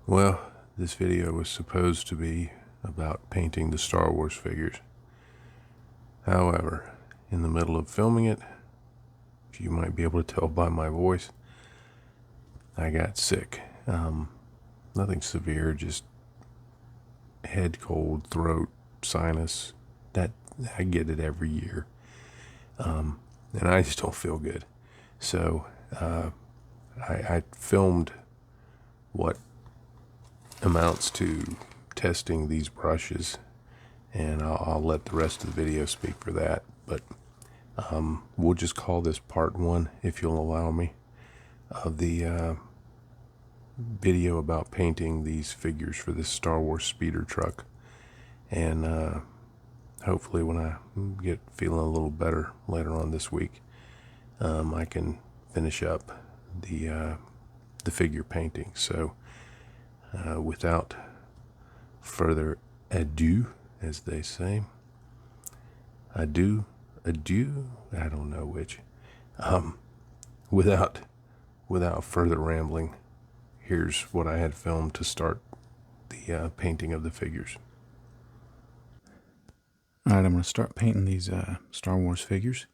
Well, this video was supposed to be about painting the Star Wars figures. However, in the middle of filming it, you might be able to tell by my voice, I got sick. Nothing severe, just head cold, throat, sinus. That I get it every year, and I just don't feel good. So I filmed what amounts to testing these brushes, and I'll let the rest of the video speak for that. But we'll just call this part one, if you'll allow me, of the video about painting these figures for this Star Wars speeder truck. And hopefully when I get feeling a little better later on this week, I can finish up the figure painting. So without further ado, as they say, adieu, I don't know which. Without further rambling, here's what I had filmed to start the painting of the figures. All right, I'm going to start painting these Star Wars figures,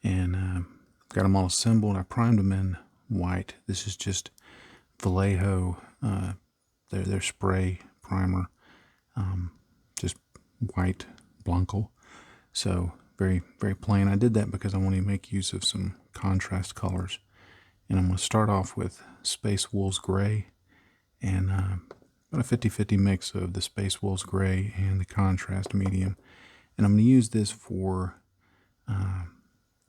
and I've got them all assembled. I primed them in white. This is just Vallejo, their spray primer, just white Blanco. So very, very plain. I did that because I want to make use of some contrast colors. And I'm going to start off with Space Wolves Gray, and about a 50-50 mix of the Space Wolves Gray and the contrast medium. And I'm going to use this for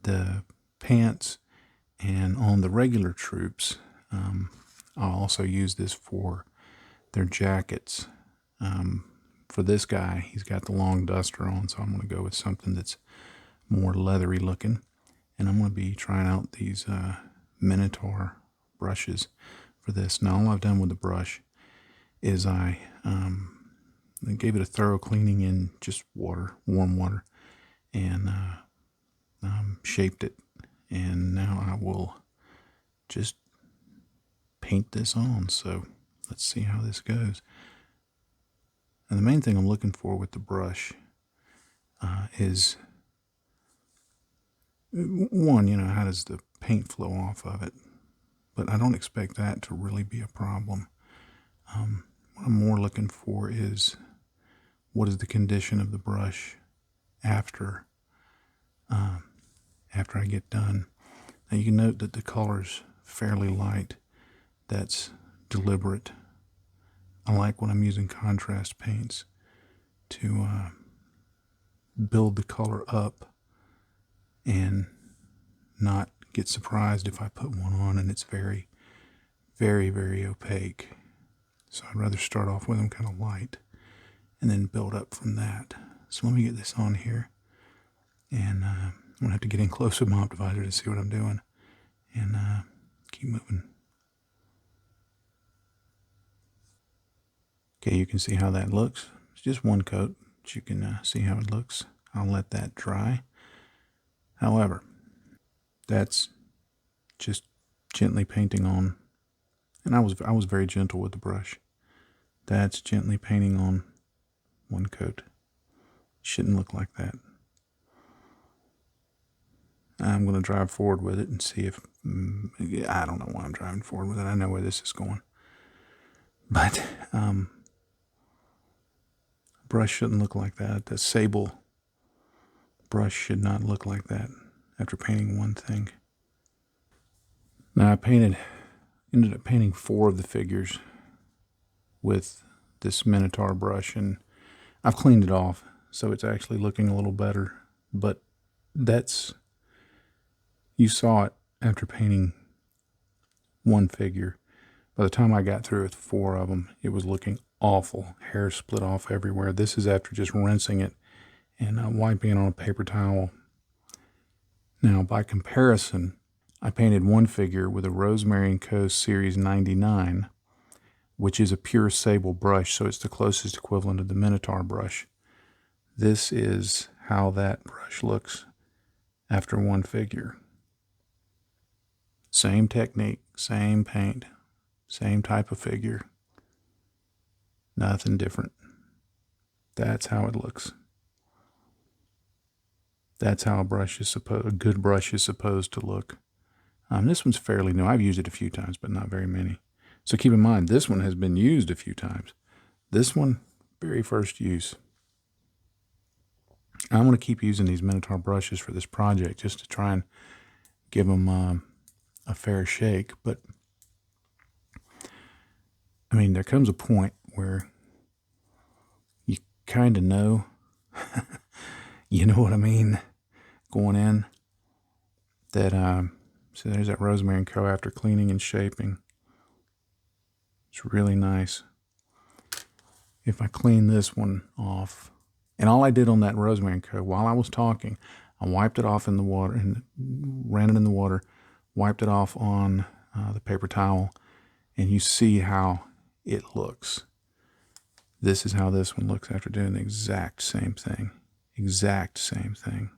the pants, and on the regular troops, I'll also use this for their jackets. For this guy, he's got the long duster on, so I'm going to go with something that's more leathery looking. And I'm going to be trying out these Minotaur brushes for this. Now, all I've done with the brush is I gave it a thorough cleaning in just water, warm water, and shaped it. And now I will just paint this on. So let's see how this goes. And the main thing I'm looking for with the brush is, one, how does the paint flow off of it? But I don't expect that to really be a problem. What I'm more looking for is, what is the condition of the brush after I get done. Now you can note that the color's fairly light. That's deliberate. I like when I'm using contrast paints to build the color up and not get surprised if I put one on and it's very, very, very opaque. So I'd rather start off with them kind of light and then build up from that. So let me get this on here, and I'm going to have to get in close with my optimizer to see what I'm doing, and keep moving. Okay, you can see how that looks. It's just one coat, but you can see how it looks. I'll let that dry. However, that's just gently painting on, and I was very gentle with the brush. That's gently painting on one coat. Shouldn't look like that. I'm going to drive forward with it and see if, I don't know why I'm driving forward with it. I know where this is going. But brush shouldn't look like that. The sable brush should not look like that after painting one thing. Now I ended up painting 4 of the figures with this Minotaur brush, and I've cleaned it off, so it's actually looking a little better. But you saw it after painting one figure. By the time I got through with 4 of them, it was looking awful. Hair split off everywhere. This is after just rinsing it and wiping it on a paper towel. Now, by comparison, I painted one figure with a Rosemary & Co. Series 99, which is a pure sable brush, so it's the closest equivalent of the Minotaur brush. This is how that brush looks after one figure. Same technique, same paint, same type of figure. Nothing different. That's how it looks. That's how a good brush is supposed to look. This one's fairly new. I've used it a few times, but not very many. So keep in mind, this one has been used a few times. This one, very first use. I'm going to keep using these Minotaur brushes for this project just to try and give them a fair shake. But, I mean, there comes a point where you kind of know, you know what I mean, going in, that, so there's that Rosemary & Co. after cleaning and shaping. It's really nice. If I clean this one off, and all I did on that Rosemary & Co. while I was talking, I wiped it off in the water and ran it in the water, wiped it off on the paper towel, and you see how it looks. This is how this one looks after doing the exact same thing. Exact same thing.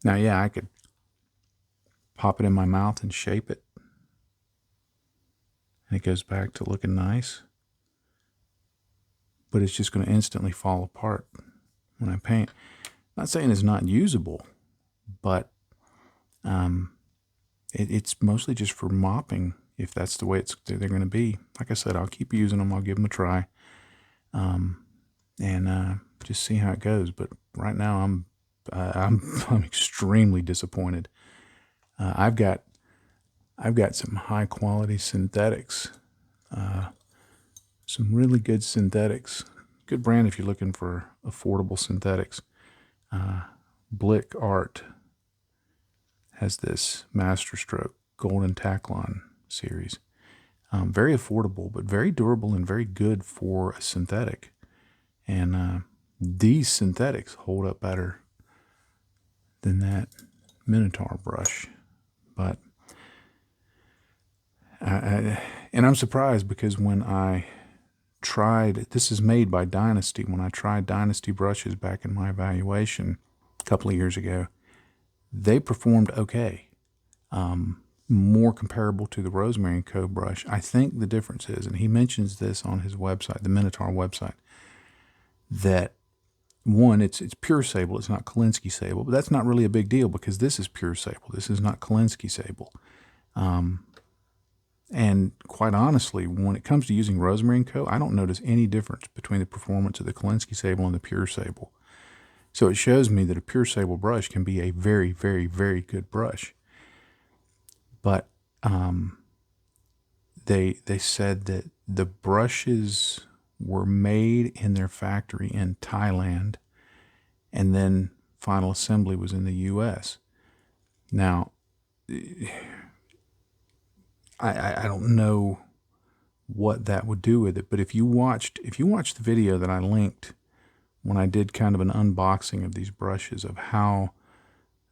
Now, yeah, I could pop it in my mouth and shape it, and it goes back to looking nice. But it's just going to instantly fall apart when I paint. Not saying it's not usable, but it's mostly just for mopping, if that's the way they're going to be. Like I said, I'll keep using them. I'll give them a try, and just see how it goes. But right now, I'm extremely disappointed. I've got some high quality synthetics, some really good synthetics. Good brand if you're looking for affordable synthetics. Blick Art has this Masterstroke Golden Taklon series. Very affordable, but very durable and very good for a synthetic. And these synthetics hold up better than that Minotaur brush. But and I'm surprised because when I tried, this is made by Dynasty, when I tried Dynasty brushes back in my evaluation a couple of years ago, they performed okay. More comparable to the Rosemary & Co. brush. I think the difference is, and he mentions this on his website, the Minotaur website, that one, it's pure sable, it's not Kolinsky sable, but that's not really a big deal because this is pure sable. This is not Kolinsky sable. And quite honestly, when it comes to using Rosemary & Co., I don't notice any difference between the performance of the Kolinsky sable and the pure sable. So it shows me that a pure sable brush can be a very, very, very good brush. But they said that the brushes were made in their factory in Thailand, and then final assembly was in the U.S. Now, I don't know what that would do with it, but if you watched the video that I linked when I did kind of an unboxing of these brushes, of how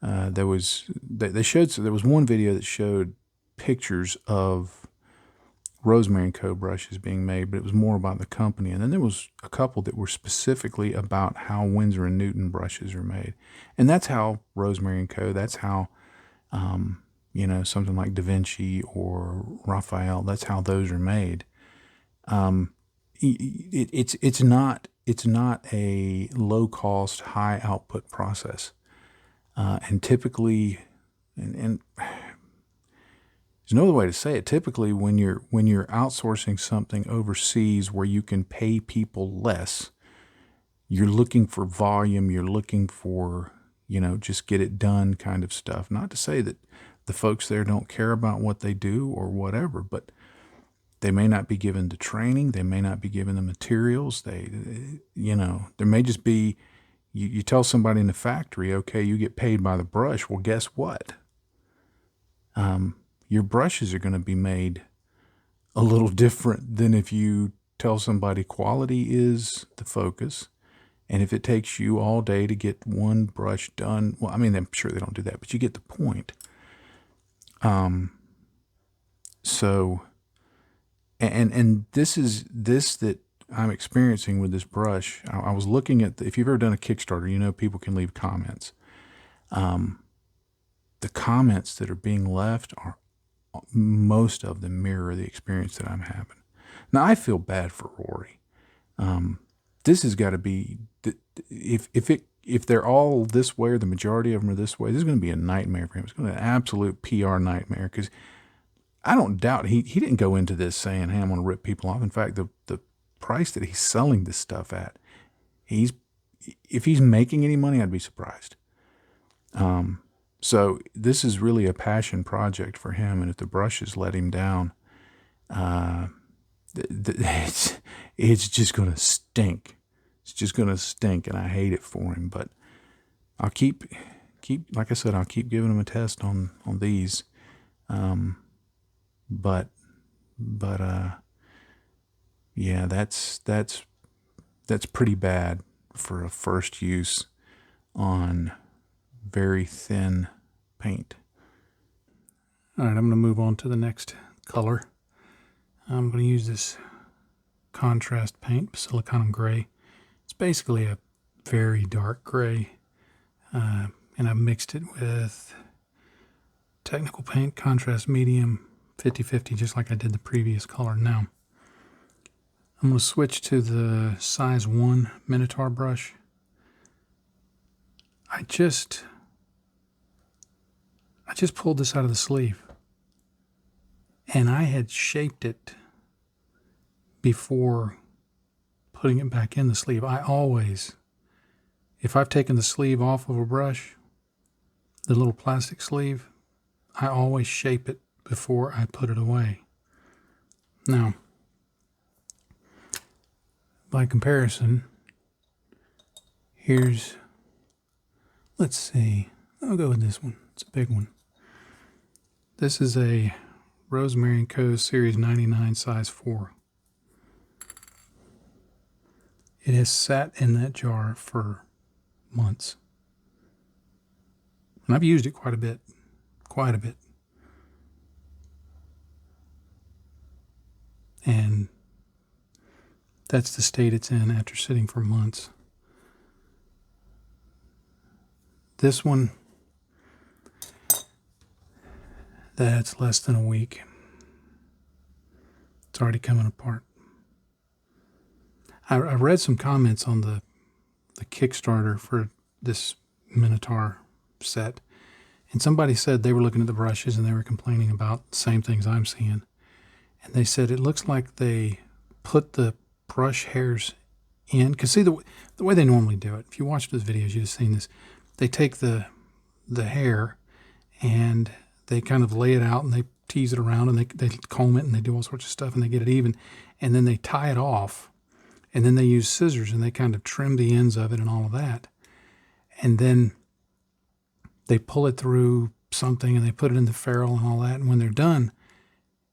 they showed, so there was one video that showed pictures of Rosemary & Co. brushes being made, but it was more about the company. And then there was a couple that were specifically about how Winsor & Newton brushes are made. And that's how Rosemary & Co., that's how, something like Da Vinci or Raphael, that's how those are made. It's not a low-cost, high-output process. And typically, and there's no other way to say it. Typically, when you're outsourcing something overseas where you can pay people less, you're looking for volume. You're looking for, just get it done kind of stuff. Not to say that the folks there don't care about what they do or whatever, but they may not be given the training. They may not be given the materials. There may just be, you tell somebody in the factory, okay, you get paid by the brush. Well, guess what? Your brushes are going to be made a little different than if you tell somebody quality is the focus. And if it takes you all day to get one brush done, well, I mean, I'm sure they don't do that, but you get the point. So, and this that I'm experiencing with this brush. I was looking at, if you've ever done a Kickstarter, people can leave comments. The comments that are being left are, most of them mirror the experience that I'm having. Now I feel bad for Rory. This has got to be, if they're all this way or the majority of them are this way, this is going to be a nightmare for him. It's going to be an absolute PR nightmare, because I don't doubt he didn't go into this saying, hey, I'm going to rip people off. In fact, the price that he's selling this stuff at, if he's making any money, I'd be surprised. So this is really a passion project for him, and if the brushes let him down, it's just going to stink. It's just going to stink, and I hate it for him. But I'll keep like I said, I'll keep giving him a test on these. But yeah, that's pretty bad for a first use on very thin paint. All right, I'm going to move on to the next color. I'm going to use this contrast paint, Siliconum Gray. It's basically a very dark gray, and I've mixed it with technical paint, contrast medium, 50-50, just like I did the previous color. Now, I'm going to switch to the size 1 Minotaur brush. I just pulled this out of the sleeve, and I had shaped it before putting it back in the sleeve. I always, if I've taken the sleeve off of a brush, the little plastic sleeve, I always shape it before I put it away. Now, by comparison, here's, let's see, I'll go with this one. It's a big one. This is a Rosemary & Co. Series 99 size 4. It has sat in that jar for months. And I've used it quite a bit. And that's the state it's in after sitting for months. This one, that's less than a week. It's already coming apart. I read some comments on the Kickstarter for this Minotaur set, and somebody said they were looking at the brushes and they were complaining about the same things I'm seeing. And they said it looks like they put the brush hairs in, because see the way they normally do it, if you watch those videos, you've seen this. They take the hair and they kind of lay it out and they tease it around and they comb it and they do all sorts of stuff and they get it even, and then they tie it off, and then they use scissors and they kind of trim the ends of it and all of that, and then they pull it through something and they put it in the ferrule and all that, and when they're done,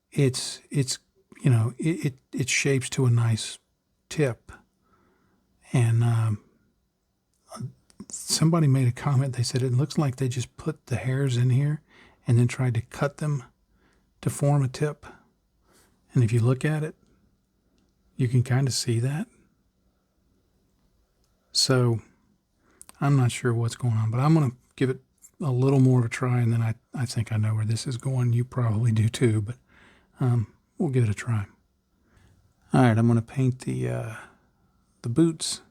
it's you know, it shapes to a nice tip. And somebody made a comment. They said it looks like they just put the hairs in here and then tried to cut them to form a tip. And if you look at it, you can kind of see that. So I'm not sure what's going on, but I'm going to give it a little more of a try, and then I think I know where this is going. You probably do too, but we'll give it a try. All right, I'm going to paint the boots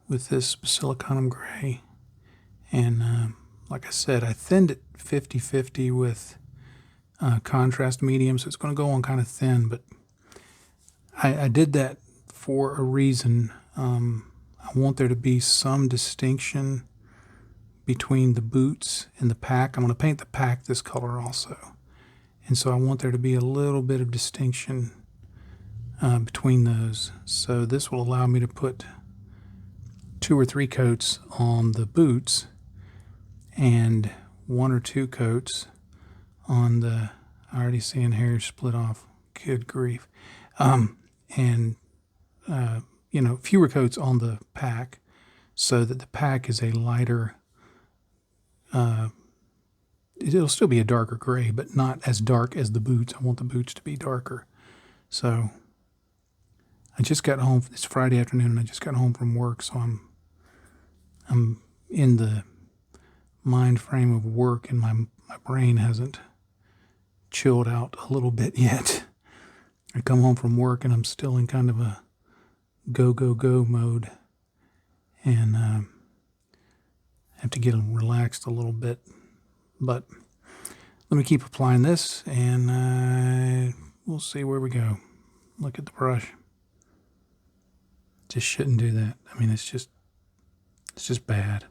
with this Siliconum Gray. And like I said, I thinned it 50-50 with contrast medium, so it's going to go on kind of thin, but I did that for a reason. I want there to be some distinction between the boots and the pack. I'm going to paint the pack this color also. And so I want there to be a little bit of distinction between those. So this will allow me to put 2 or 3 coats on the boots and 1 or 2 coats on the, I already seeing hair split off. Good grief. You know, fewer coats on the pack so that the pack is a lighter, it'll still be a darker gray, but not as dark as the boots. I want the boots to be darker. So I just got home, it's Friday afternoon, and I just got home from work, so I'm in the mind frame of work, and my brain hasn't chilled out a little bit yet. I come home from work and I'm still in kind of a go, go, go mode, and have to get relaxed a little bit. But let me keep applying this, and we'll see where we go. Look at the brush. Just shouldn't do that. I mean, it's just bad.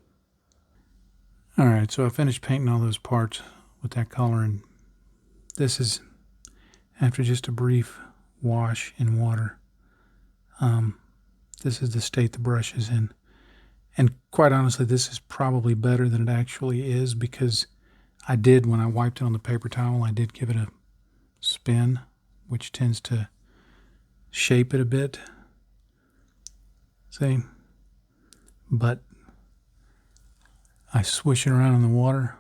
All right, so I finished painting all those parts with that color, and this is after just a brief wash in water. This is the state the brush is in. And quite honestly, this is probably better than it actually is, because I did, when I wiped it on the paper towel, I did give it a spin, which tends to shape it a bit. See? But I swish it around in the water,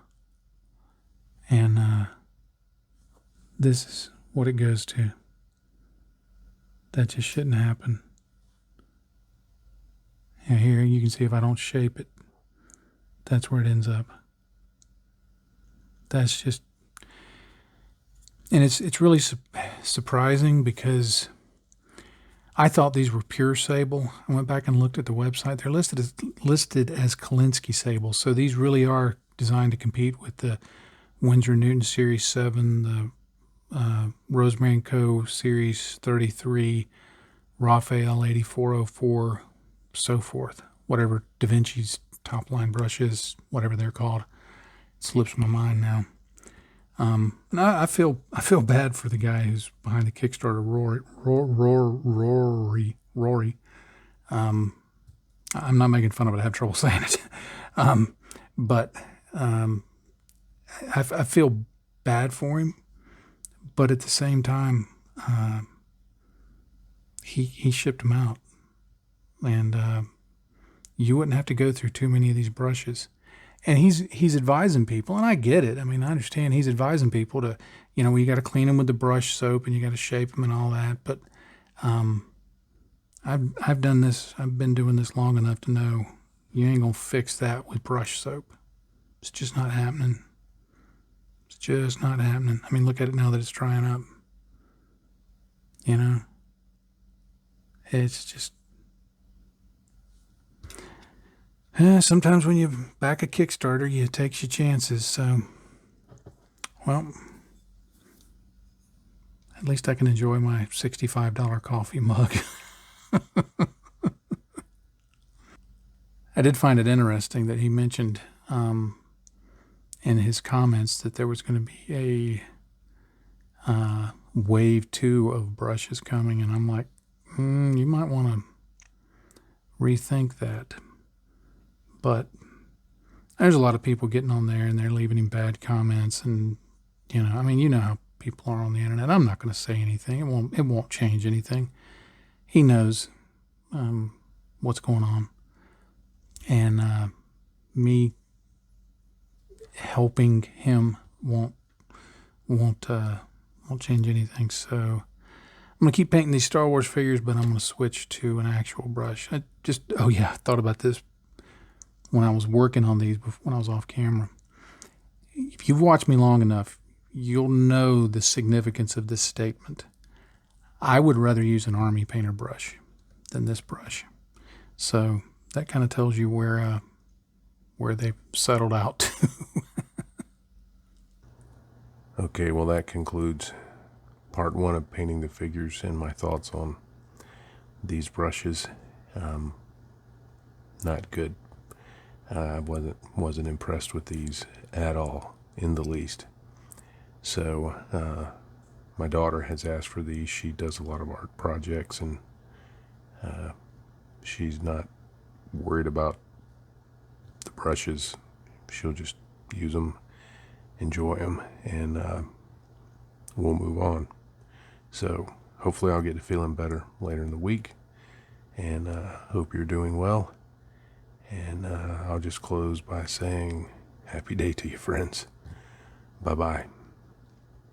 and this is what it goes to. That just shouldn't happen. And here you can see if I don't shape it, that's where it ends up. That's just, and it's really surprising, because I thought these were pure sable. I went back and looked at the website. They're listed as Kolinsky sables. So these really are designed to compete with the Winsor Newton Series 7, the Rosemary & Co. Series 33, Raphael 8404, so forth. Whatever Da Vinci's top line brush is, whatever they're called. It slips my mind now. And I feel bad for the guy who's behind the Kickstarter, Rory. I'm not making fun of it. I have trouble saying it. But I feel bad for him. But at the same time, he shipped them out, and you wouldn't have to go through too many of these brushes. And he's advising people, and I get it. I mean, I understand he's advising people to, you got to clean them with the brush soap, and you got to shape them and all that. But I've done this. I've been doing this long enough to know you ain't gonna fix that with brush soap. It's just not happening. It's just not happening. I mean, look at it now that it's drying up. It's just. Sometimes when you back a Kickstarter, you take your chances. So, well, at least I can enjoy my $65 coffee mug. I did find it interesting that he mentioned in his comments that there was going to be a wave 2 of brushes coming, and I'm like, you might want to rethink that. But there's a lot of people getting on there, and they're leaving him bad comments, and I mean, you know how people are on the internet. I'm not going to say anything. It won't change anything. He knows what's going on, and me helping him won't change anything. So I'm gonna keep painting these Star Wars figures, but I'm gonna switch to an actual brush. I thought about this when I was working on these when I was off camera. If you've watched me long enough, you'll know the significance of this statement. I would rather use an army painter brush than this brush. So that kind of tells you where they've settled out to. Okay, well, that concludes part 1 of painting the figures and my thoughts on these brushes. Not good. I wasn't impressed with these at all, in the least. So my daughter has asked for these. She does a lot of art projects, and she's not worried about the brushes. She'll just use them, enjoy them, and we'll move on. So hopefully I'll get to feeling better later in the week, and hope you're doing well. And I'll just close by saying happy day to you, friends. Bye-bye.